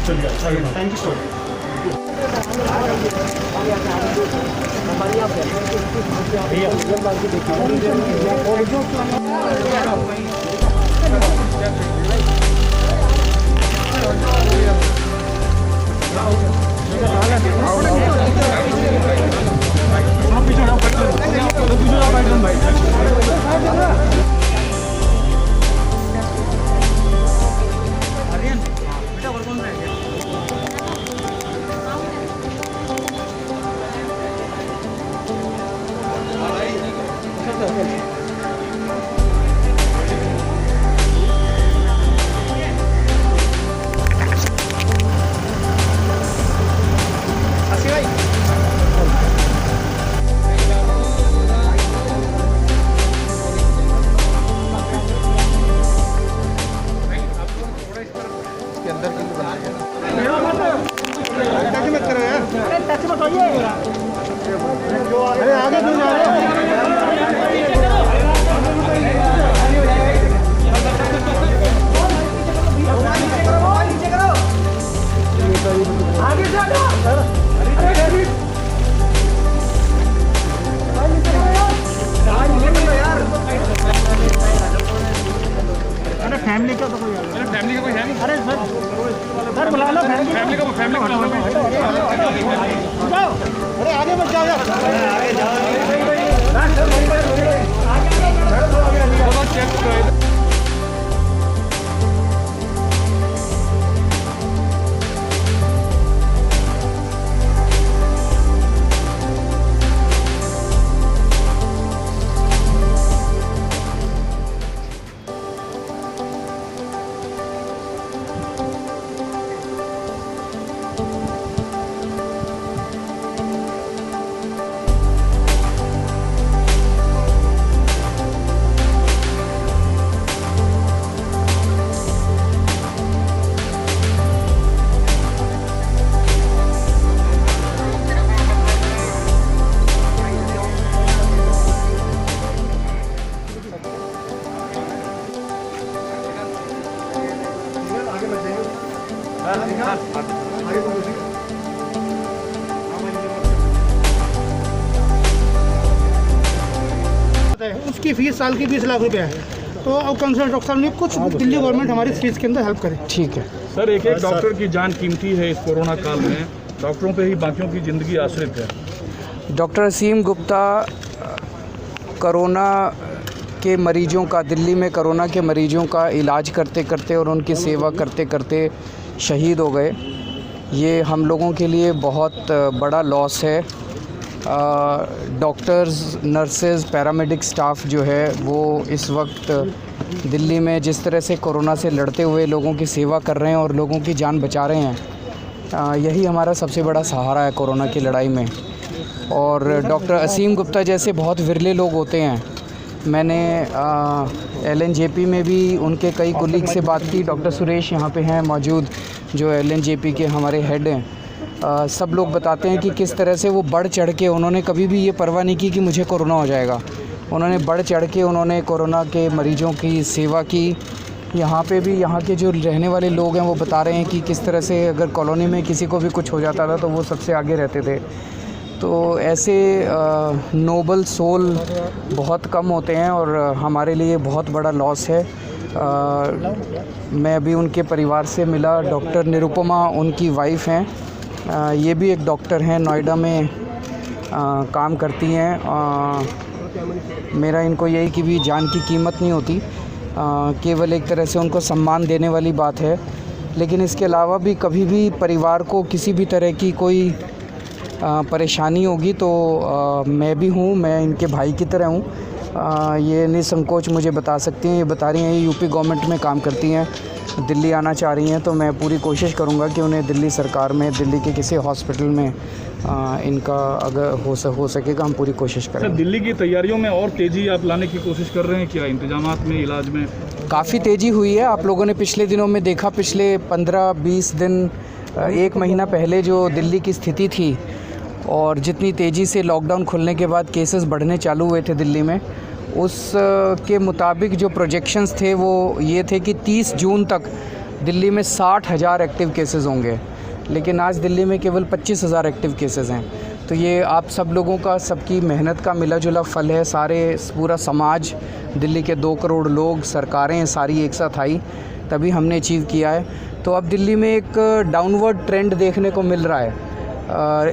चलिए thank you so family का तो कोई फैमिली का कोई है नहीं। अरे सर बुला लो फैमिली का अरे आगे मत जाओ यार, आगे जाओ। उसकी फीस साल की 20 लाख रुपए है। तो अब कंसर्न डॉक्टर साहब ने कुछ दिल्ली गवर्नमेंट हमारी फीस के अंदर हेल्प करे। ठीक है सर, एक डॉक्टर की जान कीमती है इस कोरोना काल में, डॉक्टरों पे ही बाकियों की ज़िंदगी आश्रित है। डॉक्टर असीम गुप्ता कोरोना के मरीजों का, दिल्ली में कोरोना के मरीजों का इलाज करते करते और उनकी सेवा करते करते शहीद हो गए। ये हम लोगों के लिए बहुत बड़ा लॉस है। डॉक्टर्स, नर्सेज, पैरामेडिक स्टाफ जो है वो इस वक्त दिल्ली में जिस तरह से कोरोना से लड़ते हुए लोगों की सेवा कर रहे हैं और लोगों की जान बचा रहे हैं, यही हमारा सबसे बड़ा सहारा है कोरोना की लड़ाई में। और डॉक्टर असीम गुप्ता जैसे बहुत विरले लोग होते हैं। मैंने LNJP में भी उनके कई कोलीग से बात की। डॉक्टर सुरेश यहाँ पे हैं मौजूद, जो LNJP के हमारे हेड हैं। सब लोग बताते हैं कि किस तरह से वो बढ़ चढ़ के, उन्होंने कभी भी ये परवाह नहीं की कि मुझे कोरोना हो जाएगा। उन्होंने बढ़ चढ़ के उन्होंने कोरोना के मरीजों की सेवा की। यहाँ पे भी यहाँ के जो रहने वाले लोग हैं वो बता रहे हैं कि किस तरह से अगर कॉलोनी में किसी को भी कुछ हो जाता था तो वो सबसे आगे रहते थे। तो ऐसे नोबल सोल बहुत कम होते हैं और हमारे लिए बहुत बड़ा लॉस है। मैं अभी उनके परिवार से मिला। डॉक्टर निरुपमा उनकी वाइफ हैं। ये भी एक डॉक्टर हैं, नोएडा में काम करती हैं। मेरा इनको यही कि भी जान की कीमत नहीं होती, केवल एक तरह से उनको सम्मान देने वाली बात है। लेकिन इसके अलावा भी कभी भी परिवार को किसी भी तरह की कोई परेशानी होगी तो मैं भी हूँ, मैं इनके भाई की तरह हूँ। ये निसंकोच मुझे बता सकती हैं। ये बता रही हैं ये यूपी गवर्नमेंट में काम करती हैं, दिल्ली आना चाह रही हैं, तो मैं पूरी कोशिश करूँगा कि उन्हें दिल्ली सरकार में, दिल्ली के किसी हॉस्पिटल में इनका अगर हो सकेगा हम पूरी कोशिश करें। सर, दिल्ली की तैयारियों में और तेज़ी आप लाने की कोशिश कर रहे हैं क्या? इंतजामात में, इलाज में काफ़ी तेज़ी हुई है। आप लोगों ने पिछले दिनों में देखा, पिछले 15-20 दिन, 1 महीना पहले जो दिल्ली की स्थिति थी और जितनी तेज़ी से लॉकडाउन खुलने के बाद केसेस बढ़ने चालू हुए थे दिल्ली में, उस के मुताबिक जो प्रोजेक्शंस थे वो ये थे कि 30 जून तक दिल्ली में 60,000 एक्टिव केसेस होंगे, लेकिन आज दिल्ली में केवल 25,000 एक्टिव केसेस हैं। तो ये आप सब लोगों का, सबकी मेहनत का मिला जुला फल है। सारे पूरा समाज, दिल्ली के 2 करोड़ लोग, सरकारें सारी एक साथ आई, तभी हमने अचीव किया है। तो अब दिल्ली में एक डाउनवर्ड ट्रेंड देखने को मिल रहा है।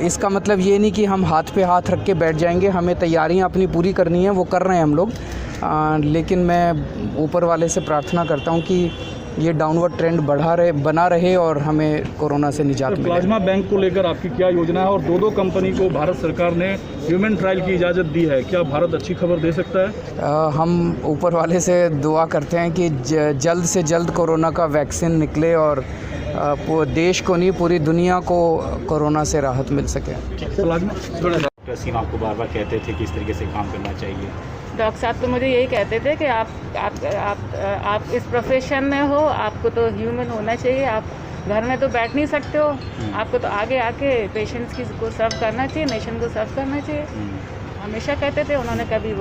इसका मतलब ये नहीं कि हम हाथ पे हाथ रख के बैठ जाएंगे, हमें तैयारियां अपनी पूरी करनी है, वो कर रहे हैं हम लोग। लेकिन मैं ऊपर वाले से प्रार्थना करता हूं कि ये डाउनवर्ड ट्रेंड बना रहे और हमें कोरोना से निजात मिले। प्लाज्मा बैंक को लेकर आपकी क्या योजना है? और 2 कंपनी को भारत सरकार ने ह्यूमन ट्रायल की इजाज़त दी है, क्या भारत अच्छी खबर दे सकता है? हम ऊपर वाले से दुआ करते हैं कि जल्द से जल्द कोरोना का वैक्सीन निकले और देश को नहीं, पूरी दुनिया को कोरोना से राहत मिल सके। डॉक्टर सीम आपको बार बार कहते थे कि इस तरीके से काम करना चाहिए। डॉक्टर साहब तो मुझे यही कहते थे कि आप इस प्रोफेशन में हो, आपको तो ह्यूमन होना चाहिए। आप घर में तो बैठ नहीं सकते हो, आपको तो आगे आके पेशेंट्स को सर्व करना चाहिए, नेशन को सर्व करना चाहिए। हमेशा कहते थे। उन्होंने कभी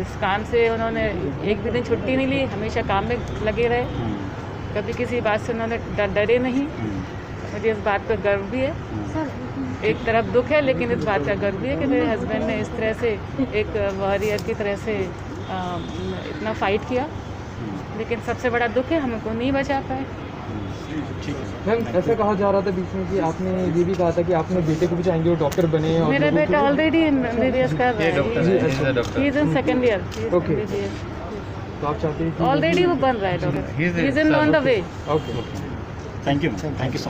इस काम से उन्होंने एक भी दिन छुट्टी नहीं ली, हमेशा काम में लगे रहे। कभी किसी बात से उन्होंने डरे नहीं। मुझे इस बात पर गर्व भी है। एक तरफ दुख है, लेकिन इस बात का गर्व भी है कि मेरे हस्बैंड ने इस तरह से एक वॉरियर की तरह से इतना फाइट किया। लेकिन सबसे बड़ा दुख है, हमको नहीं बचा पाए। मैम, ऐसा कहा जा रहा था बीच में कि आपने ये भी कहा था कि आपने बेटे को भी चाहेंगे वो डॉक्टर बने। और मेरा बेटा ऑलरेडी एमबीबीएस कर रहा है, he is in second year. Okay, तो आप चाहते हैं कि ऑलरेडी वो बन रहा है doctor, he is in on the way. Okay, thank you so much.